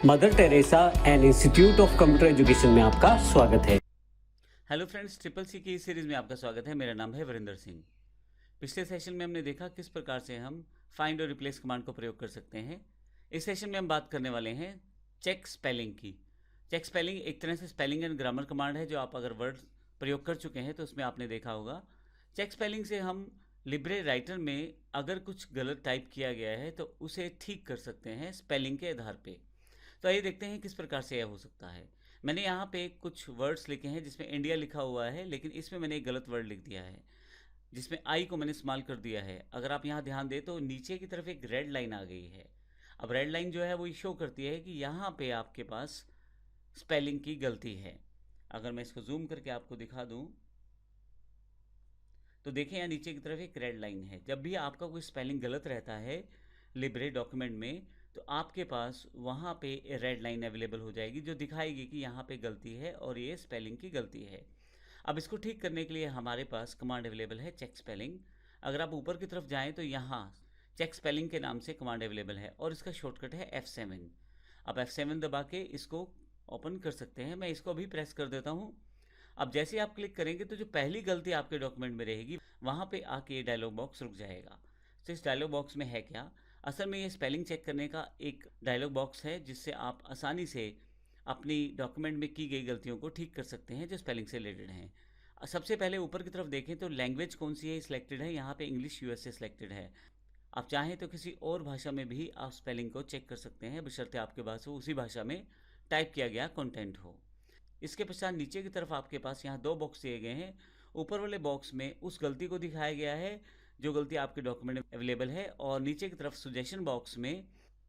Mother Teresa and institute of computer education में आपका स्वागत है। हेलो फ्रेंड्स, ट्रिपल सी की इस सीरीज़ में आपका स्वागत है। मेरा नाम है वरिंदर सिंह। पिछले सेशन में हमने देखा किस प्रकार से हम फाइंड और रिप्लेस कमांड को प्रयोग कर सकते हैं। इस सेशन में हम बात करने वाले हैं चेक स्पेलिंग की। चेक स्पेलिंग एक तरह से स्पेलिंग एंड ग्रामर कमांड है जो आप अगर वर्ड प्रयोग कर चुके हैं तो उसमें आपने देखा होगा। चेक स्पेलिंग से हम लिब्रे राइटर में अगर कुछ गलत टाइप किया गया है तो उसे ठीक कर सकते हैं स्पेलिंग के आधार पे। तो आइए देखते हैं किस प्रकार से यह हो सकता है। मैंने यहाँ पे कुछ वर्ड्स लिखे हैं जिसमें इंडिया लिखा हुआ है, लेकिन इसमें मैंने एक गलत वर्ड लिख दिया है जिसमें आई को मैंने इस्तेमाल कर दिया है। अगर आप यहाँ ध्यान दें तो नीचे की तरफ एक रेड लाइन आ गई है। अब रेड लाइन जो है वो शो करती है कि यहाँ पे आपके पास स्पेलिंग की गलती है। अगर मैं इसको जूम करके आपको दिखा दूँ तो देखें यहाँ नीचे की तरफ एक रेड लाइन है। जब भी आपका कोई स्पेलिंग गलत रहता है लिब्रे डॉक्यूमेंट में तो आपके पास वहाँ पे रेड लाइन अवेलेबल हो जाएगी जो दिखाएगी कि यहाँ पे गलती है और ये स्पेलिंग की गलती है। अब इसको ठीक करने के लिए हमारे पास कमांड अवेलेबल है चेक स्पेलिंग। अगर आप ऊपर की तरफ जाएँ तो यहाँ चेक स्पेलिंग के नाम से कमांड अवेलेबल है और इसका शॉर्टकट है F7। आप F7 दबा के इसको ओपन कर सकते हैं। मैं इसको अभी प्रेस कर देता हूँ। अब जैसे आप क्लिक करेंगे तो जो पहली गलती आपके डॉक्यूमेंट में रहेगी वहाँ पे आके ये डायलॉग बॉक्स रुक जाएगा। तो इस डायलॉग बॉक्स में है क्या? असल में ये स्पेलिंग चेक करने का एक डायलॉग बॉक्स है जिससे आप आसानी से अपनी डॉक्यूमेंट में की गई गलतियों को ठीक कर सकते हैं जो स्पेलिंग से रिलेटेड हैं। सबसे पहले ऊपर की तरफ देखें तो लैंग्वेज कौन सी है सिलेक्टेड है। यहाँ पे इंग्लिश यूएसए सिलेक्टेड है। आप चाहें तो किसी और भाषा में भी आप स्पेलिंग को चेक कर सकते हैं बशर्ते आपके पास वो उसी भाषा में टाइप किया गया कंटेंट हो। इसके पश्चात नीचे की तरफ आपके पास यहाँ दो बॉक्स दिए गए हैं। ऊपर वाले बॉक्स में उस गलती को दिखाया गया है जो गलती आपके डॉक्यूमेंट में अवेलेबल है और नीचे की तरफ सजेशन बॉक्स में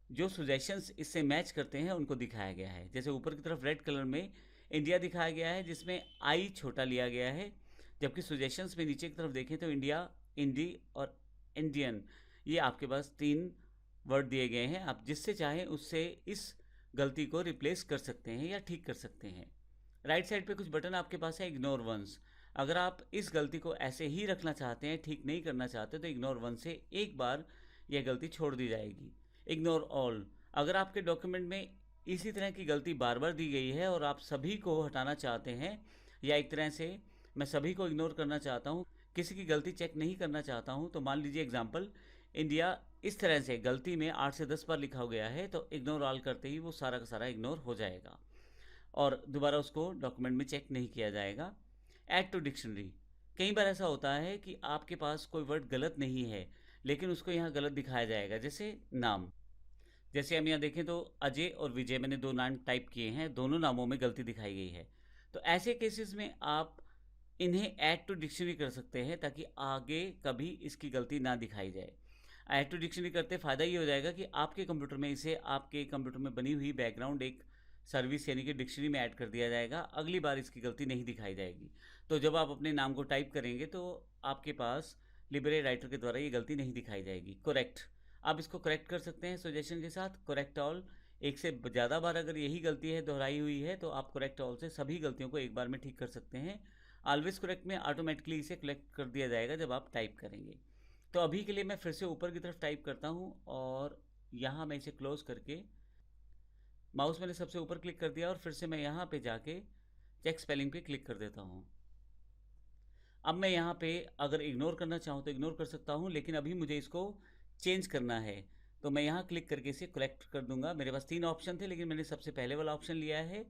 जो सजेशंस इससे मैच करते हैं उनको दिखाया गया है। जैसे ऊपर की तरफ रेड कलर में इंडिया दिखाया गया है जिसमें आई छोटा लिया गया है, जबकि सजेशंस में नीचे की तरफ देखें तो इंडिया, इंडी और इंडियन ये आपके पास तीन वर्ड दिए गए हैं। आप जिससे चाहें उससे इस गलती को रिप्लेस कर सकते हैं या ठीक कर सकते हैं। राइट साइड पे कुछ बटन आपके पास है इग्नोर वंस। अगर आप इस गलती को ऐसे ही रखना चाहते हैं, ठीक नहीं करना चाहते, तो इग्नोर वन से एक बार यह गलती छोड़ दी जाएगी। इग्नोर ऑल, अगर आपके डॉक्यूमेंट में इसी तरह की गलती बार बार दी गई है और आप सभी को हटाना चाहते हैं या एक तरह से मैं सभी को इग्नोर करना चाहता हूँ, किसी की गलती चेक नहीं करना चाहता हूँ, तो मान लीजिए एग्जाम्पल इंडिया इस तरह से गलती में 8 से 10 बार लिखा गया है तो इग्नोर ऑल करते ही वो सारा का सारा इग्नोर हो जाएगा और दोबारा उसको डॉक्यूमेंट में चेक नहीं किया जाएगा। ऐड टू डिक्शनरी, कई बार ऐसा होता है कि आपके पास कोई वर्ड गलत नहीं है लेकिन उसको यहाँ गलत दिखाया जाएगा। जैसे नाम, जैसे हम यहाँ देखें तो अजय और विजय मैंने दो नाम टाइप किए हैं, दोनों नामों में गलती दिखाई गई है। तो ऐसे केसेस में आप इन्हें ऐड टू डिक्शनरी कर सकते हैं ताकि आगे कभी इसकी गलती ना दिखाई जाए। ऐड टू डिक्शनरी करते फ़ायदा ये हो जाएगा कि आपके कंप्यूटर में इसे आपके कंप्यूटर में बनी हुई बैकग्राउंड एक सर्विस यानी कि डिक्शनरी में ऐड कर दिया जाएगा। अगली बार इसकी गलती नहीं दिखाई जाएगी। तो जब आप अपने नाम को टाइप करेंगे तो आपके पास लिबरे राइटर के द्वारा ये गलती नहीं दिखाई जाएगी। करेक्ट, आप इसको करेक्ट कर सकते हैं सजेशन के साथ करेक्ट ऑल। एक से ज़्यादा बार अगर यही गलती है दोहराई हुई है तो आप करेक्ट ऑल से सभी गलतियों को एक बार में ठीक कर सकते हैं। ऑलवेज करेक्ट में ऑटोमेटिकली इसे कलेक्ट कर दिया जाएगा जब आप टाइप करेंगे। तो अभी के लिए मैं फिर से ऊपर की तरफ टाइप करता हूँ और यहाँ मैं इसे क्लोज करके माउस मैंने सबसे ऊपर क्लिक कर दिया और फिर से मैं यहाँ पे जाके चेक स्पेलिंग पे क्लिक कर देता हूँ। अब मैं यहाँ पे अगर इग्नोर करना चाहूँ तो इग्नोर कर सकता हूँ, लेकिन अभी मुझे इसको चेंज करना है तो मैं यहाँ क्लिक करके इसे करेक्ट कर दूंगा। मेरे पास तीन ऑप्शन थे लेकिन मैंने सबसे पहले वाला ऑप्शन लिया है।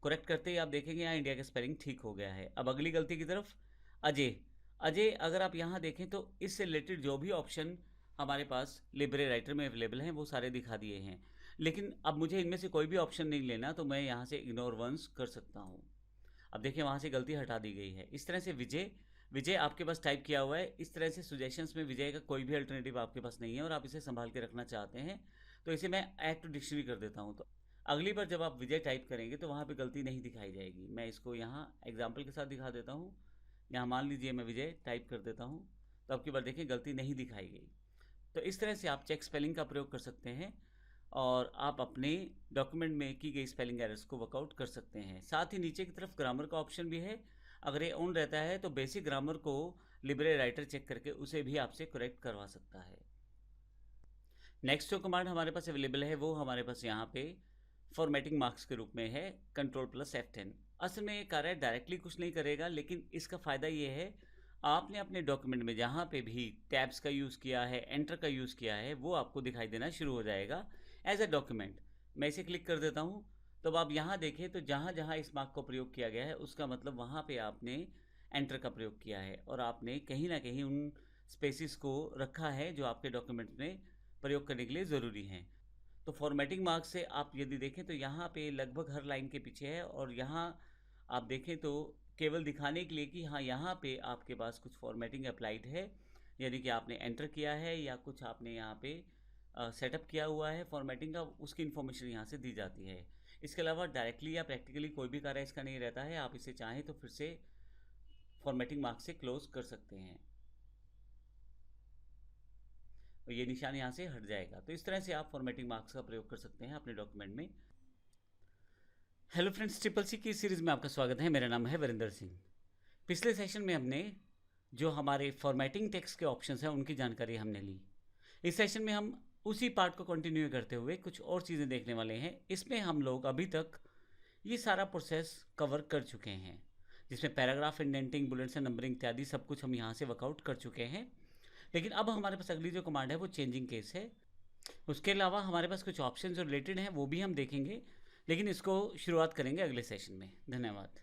करेक्ट करते ही आप देखेंगे यहाँ इंडिया का स्पेलिंग ठीक हो गया है। अब अगली गलती की तरफ, अजय। अजय अगर आप यहाँ देखें तो इससे रिलेटेड जो भी ऑप्शन हमारे पास लिबरे राइटर में अवेलेबल हैं वो सारे दिखा दिए हैं, लेकिन अब मुझे इनमें से कोई भी ऑप्शन नहीं लेना तो मैं यहाँ से इग्नोर वंस कर सकता हूँ। अब देखिए वहाँ से गलती हटा दी गई है। इस तरह से विजय, विजय आपके पास टाइप किया हुआ है। इस तरह से सजेशंस में विजय का कोई भी अल्टरनेटिव आपके पास नहीं है और आप इसे संभाल के रखना चाहते हैं तो इसे मैं ऐड टू डिक्शनरी कर देता हूँ। तो अगली बार जब आप विजय टाइप करेंगे तो वहाँ पे गलती नहीं दिखाई जाएगी। मैं इसको यहाँ एग्जाम्पल के साथ दिखा देता हूँ। यहाँ मान लीजिए मैं विजय टाइप कर देता हूँ तो आपकी बार देखिए गलती नहीं दिखाई गई। तो इस तरह से आप चेक स्पेलिंग का प्रयोग कर सकते हैं और आप अपने डॉक्यूमेंट में की गई स्पेलिंग एरर्स को वर्कआउट कर सकते हैं। साथ ही नीचे की तरफ ग्रामर का ऑप्शन भी है। अगर ये ऑन रहता है तो बेसिक ग्रामर को लिबरे राइटर चेक करके उसे भी आपसे करेक्ट करवा सकता है। नेक्स्ट जो कमांड हमारे पास अवेलेबल है वो हमारे पास यहाँ पे फॉर्मेटिंग मार्क्स के रूप में है, Ctrl+F10। असल में ये कार्य डायरेक्टली कुछ नहीं करेगा, लेकिन इसका फ़ायदा ये है आपने अपने डॉक्यूमेंट में जहाँ पे भी टैब्स का यूज़ किया है, एंटर का यूज़ किया है, वो आपको दिखाई देना शुरू हो जाएगा एज अ डॉक्यूमेंट। मैं इसे क्लिक कर देता हूँ। तब आप यहाँ देखें तो जहाँ जहाँ इस मार्क का प्रयोग किया गया है उसका मतलब वहाँ पे आपने एंटर का प्रयोग किया है और आपने कहीं ना कहीं उन स्पेसिस को रखा है जो आपके डॉक्यूमेंट में प्रयोग करने के लिए ज़रूरी हैं। तो फॉर्मेटिंग मार्क्स से आप यदि देखें तो यहाँ पे लगभग हर लाइन के पीछे है और यहाँ आप देखें तो केवल दिखाने के लिए कि हाँ यहाँ पे आपके पास कुछ फॉर्मेटिंग अप्लाइड है, यानी कि आपने एंटर किया है या कुछ आपने यहाँ पे सेटअप किया हुआ है फॉर्मेटिंग का, उसकी इन्फॉर्मेशन यहाँ से दी जाती है। इसके अलावा डायरेक्टली या प्रैक्टिकली कोई भी कार्य इसका नहीं रहता है। आप इसे चाहें तो फिर से फॉर्मेटिंग मार्क्स से क्लोज कर सकते हैं और ये निशान यहाँ से हट जाएगा। तो इस तरह से आप फॉर्मेटिंग मार्क्स का प्रयोग कर सकते हैं अपने डॉक्यूमेंट में। हेलो फ्रेंड्स, CCC की सीरीज़ में आपका स्वागत है। मेरा नाम है वरिंदर सिंह। पिछले सेशन में हमने जो हमारे फॉर्मेटिंग टेक्स्ट के ऑप्शंस हैं उनकी जानकारी हमने ली। इस सेशन में हम उसी पार्ट को कंटिन्यू करते हुए कुछ और चीज़ें देखने वाले हैं। इसमें हम लोग अभी तक ये सारा प्रोसेस कवर कर चुके हैं, जिसमें paragraph indenting, bullets and numbering इत्यादि सब कुछ हम यहाँ से वर्कआउट कर चुके हैं। लेकिन अब हमारे पास अगली जो कमांड है वो चेंजिंग केस है। उसके अलावा हमारे पास कुछ ऑप्शन जो रिलेटेड हैं वो भी हम देखेंगे, लेकिन इसको शुरुआत करेंगे अगले सेशन में। धन्यवाद।